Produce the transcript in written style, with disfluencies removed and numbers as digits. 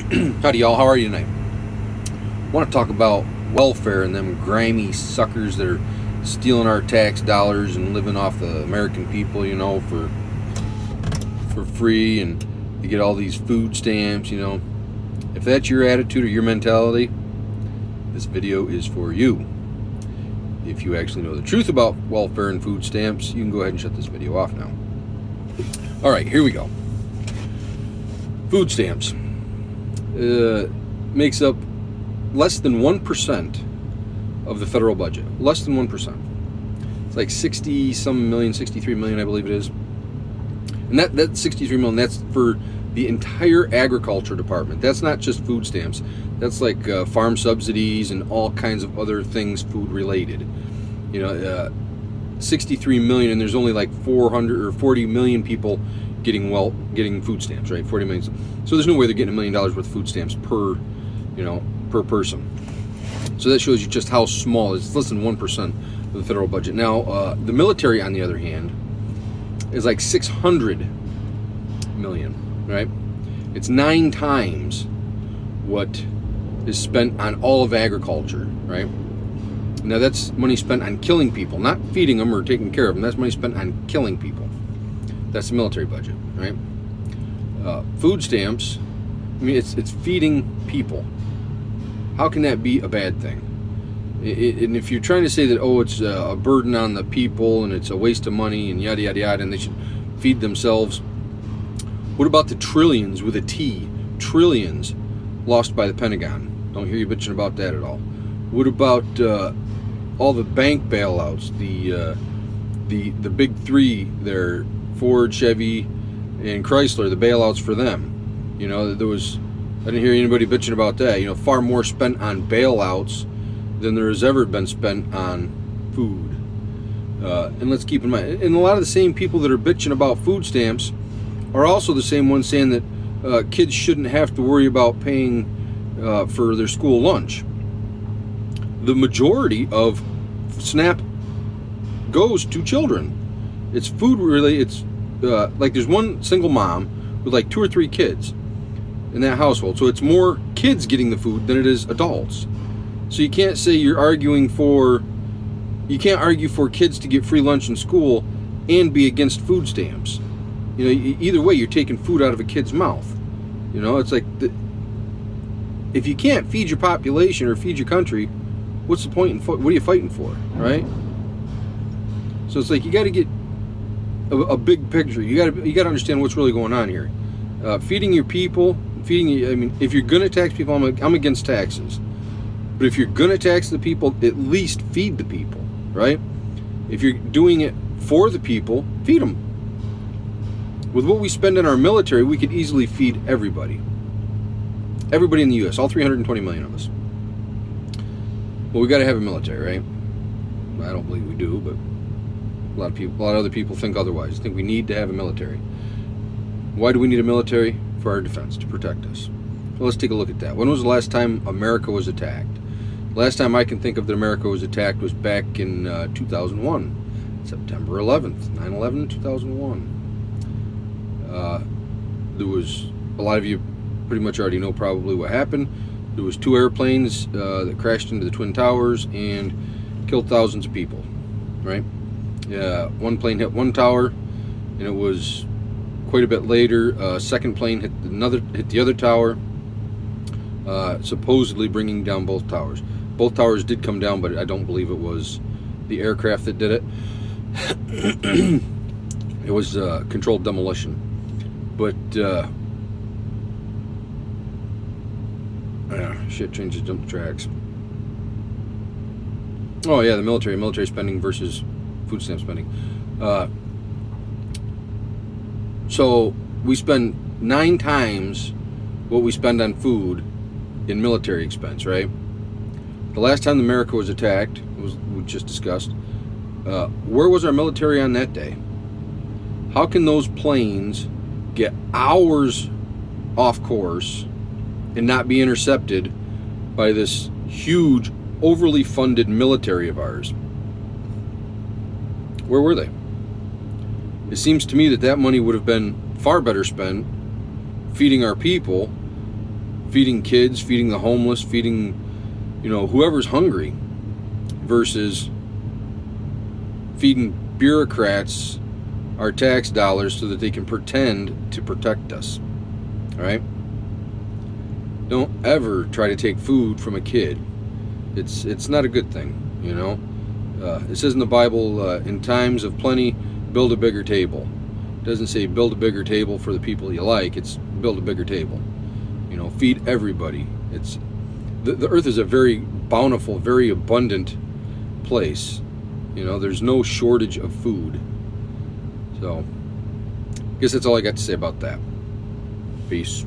Howdy, y'all. How are you tonight? I want to talk about welfare and them grimy suckers that are stealing our tax dollars and living off the American people, for free, and you get all these food stamps, If that's your attitude or your mentality, this video is for you. If you actually know the truth about welfare and food stamps, you can go ahead and shut this video off now. All right, here we go. Food stamps makes up less than 1% of the federal budget. Less than 1%. It's like 60-some million, 63 million, I believe it is. And that 63 million, that's for the entire agriculture department. That's not just food stamps. That's like farm subsidies and all kinds of other things food related. 63 million, and there's only like 400 or 40 million people getting food stamps, right? 40 million. So there's no way they're getting $1 million worth of food stamps per person. So that shows you just how small it's less than 1% of the federal budget. Now, the military, on the other hand, is like 600 million, right? It's 9 times what is spent on all of agriculture, right? Now that's money spent on killing people, not feeding them or taking care of them. That's money spent on killing people. That's the military budget, right? Food stamps, it's feeding people. How can that be a bad thing? And if you're trying to say that, it's a burden on the people and it's a waste of money and yada, yada, yada, and they should feed themselves, what about the trillions with a T, trillions lost by the Pentagon? Don't hear you bitching about that at all. What about all the bank bailouts, the big three there, Ford, Chevy, and Chrysler, the bailouts for them? I didn't hear anybody bitching about that. Far more spent on bailouts than there has ever been spent on food. And let's keep in mind, and a lot of the same people that are bitching about food stamps are also the same ones saying that kids shouldn't have to worry about paying for their school lunch. The majority of SNAP goes to children. It's food related. It's like there's one single mom with like 2 or 3 kids in that household. So it's more kids getting the food than it is adults. So you can't say you can't argue for kids to get free lunch in school and be against food stamps. Either way, you're taking food out of a kid's mouth. It's like, if you can't feed your population or feed your country, what's the point what are you fighting for, right? So it's like, you got to get a big picture. You got to understand what's really going on here. Feeding your people, if you're going to tax people, I'm against taxes. But if you're going to tax the people, at least feed the people, right? If you're doing it for the people, feed them. With what we spend in our military, we could easily feed everybody. Everybody in the U.S., all 320 million of us. Well, we got to have a military, right? I don't believe we do, but a lot of other people think otherwise. Think we need to have a military. Why do we need a military? For our defense, to protect us. Well, let's take a look at that. When was the last time America was attacked? Last time I can think of that America was attacked was back in 2001, September 11th, 9/11, 2001. There was, a lot of you pretty much already know probably what happened. There was 2 airplanes that crashed into the Twin Towers and killed thousands of people, right? One plane hit one tower, and it was quite a bit later, a second plane hit the other tower, supposedly bringing down both towers. Both towers did come down, but I don't believe it was the aircraft that did it. It was controlled demolition. But shit, changes, jump the tracks. Oh yeah, the military spending versus food stamp spending. So we spend 9 times what we spend on food in military expense, right? The last time America was attacked, we just discussed, where was our military on that day? How can those planes get hours off course and not be intercepted by this huge, overly funded military of ours? Where were they? It seems to me that money would have been far better spent feeding our people feeding kids, feeding the homeless, feeding, whoever's hungry, versus feeding bureaucrats our tax dollars so that they can pretend to protect us. All right? Don't ever try to take food from a kid. It's not a good thing, It says in the Bible, in times of plenty, build a bigger table. It doesn't say build a bigger table for the people you like. It's build a bigger table. Feed everybody. The earth is a very bountiful, very abundant place. There's no shortage of food. So, I guess that's all I got to say about that. Peace.